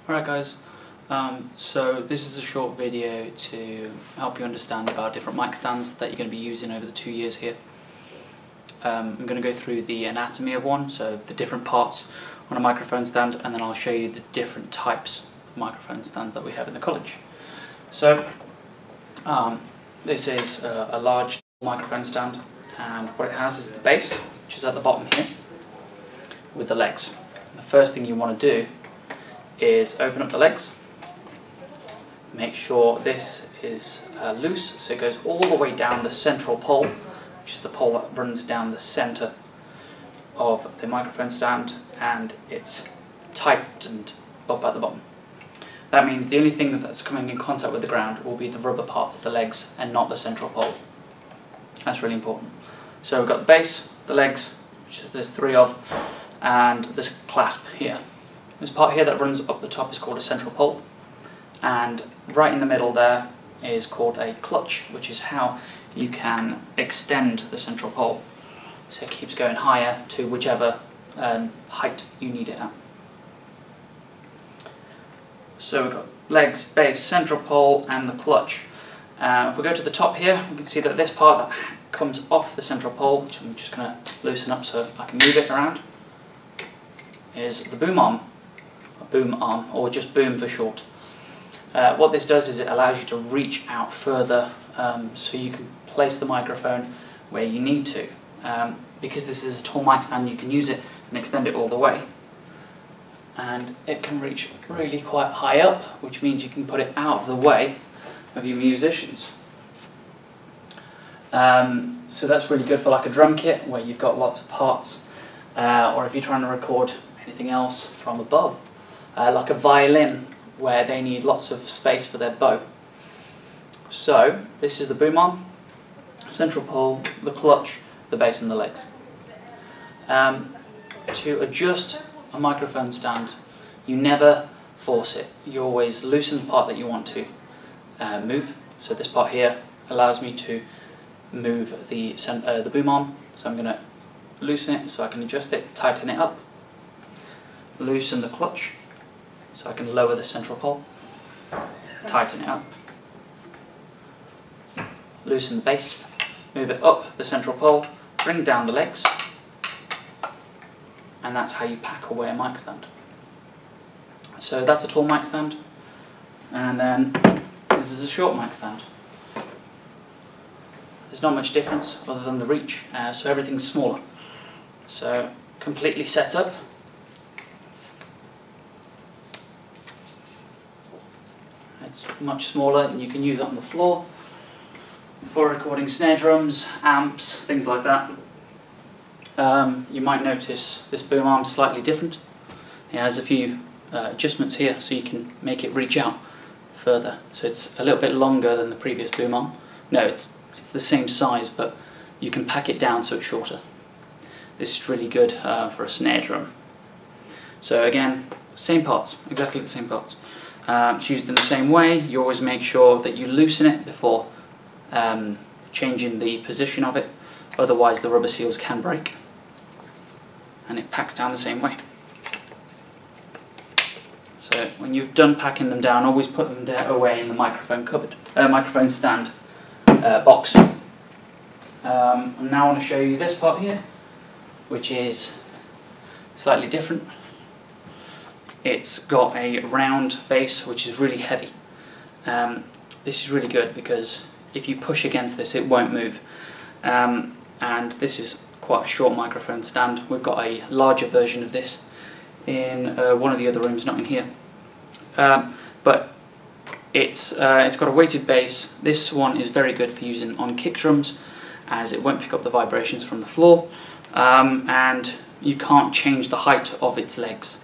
Alright guys, so this is a short video to help you understand about different mic stands that you're going to be using over the 2 years here. I'm going to go through the anatomy of one, so the different parts on a microphone stand, and then I'll show you the different types of microphone stands that we have in the college. So this is a large microphone stand, and what it has is the base, which is at the bottom here, with the legs. The first thing you want to do is open up the legs, make sure this is loose, so it goes all the way down the central pole, which is the pole that runs down the centre of the microphone stand, and it's tightened up at the bottom. That means the only thing that's coming in contact with the ground will be the rubber parts of the legs and not the central pole. That's really important. So we've got the base, the legs, which there's 3 of, and this clasp here. This part here that runs up the top is called a central pole, and right in the middle there is called a clutch, which is how you can extend the central pole. So it keeps going higher to whichever height you need it at. So we've got legs, base, central pole and the clutch. If we go to the top here, we can see that this part that comes off the central pole, which I'm just going to loosen up so I can move it around, is the boom arm. Boom arm, or just boom for short. What this does is it allows you to reach out further, so you can place the microphone where you need to. Because this is a tall mic stand, you can use it and extend it all the way, and it can reach really quite high up, which means you can put it out of the way of your musicians. So that's really good for like a drum kit where you've got lots of parts, or if you're trying to record anything else from above. Like a violin, where they need lots of space for their bow. So this is the boom arm, central pole, the clutch, the base and the legs. To adjust a microphone stand, you never force it. You always loosen the part that you want to move. So this part here allows me to move the boom arm. So I'm going to loosen it so I can adjust it, tighten it up, loosen the clutch so I can lower the central pole, tighten it up, loosen the base, move it up the central pole, bring down the legs, and that's how you pack away a mic stand. So that's a tall mic stand, and then this is a short mic stand. There's not much difference other than the reach, so everything's smaller. So completely set up. It's much smaller, and you can use it on the floor for recording snare drums, amps, things like that. You might notice this boom arm is slightly different. It has a few adjustments here so you can make it reach out further. So it's a little bit longer than the previous boom arm. No, it's the same size, but you can pack it down so it's shorter. This is really good for a snare drum. So again, same parts, exactly the same parts. It's used in the same way. You always make sure that you loosen it before changing the position of it, otherwise the rubber seals can break, and it packs down the same way. So when you've done packing them down, always put them away in the microphone cupboard, microphone stand box. I now want to show you this part here, which is slightly different. It's got a round base which is really heavy. This is really good because if you push against this it won't move. And this is quite a short microphone stand. We've got a larger version of this in one of the other rooms, not in here. But it's got a weighted base. This one is very good for using on kick drums, as it won't pick up the vibrations from the floor, and you can't change the height of its legs.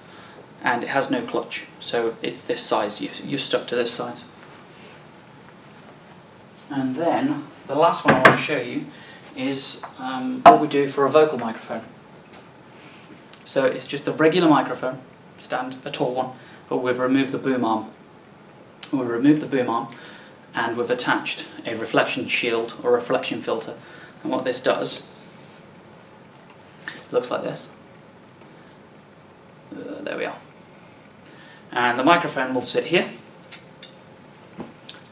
And it has no clutch, so it's this size, you're stuck to this size. And then the last one I want to show you is what we do for a vocal microphone. So it's just a regular microphone stand, a tall one, but we've removed the boom arm. We've removed the boom arm and we've attached a reflection shield or reflection filter. And what this does, it looks like this. There we are. And the microphone will sit here,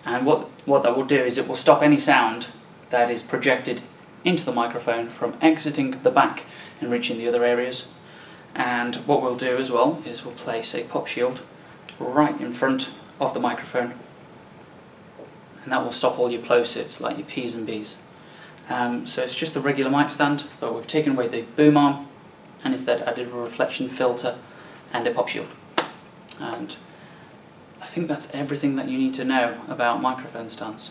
and what that will do is it will stop any sound that is projected into the microphone from exiting the back and reaching the other areas. And what we'll do as well is we'll place a pop shield right in front of the microphone, and that will stop all your plosives like your P's and B's. So it's just a regular mic stand, but we've taken away the boom arm and instead added a reflection filter and a pop shield. And I think that's everything that you need to know about microphone stands.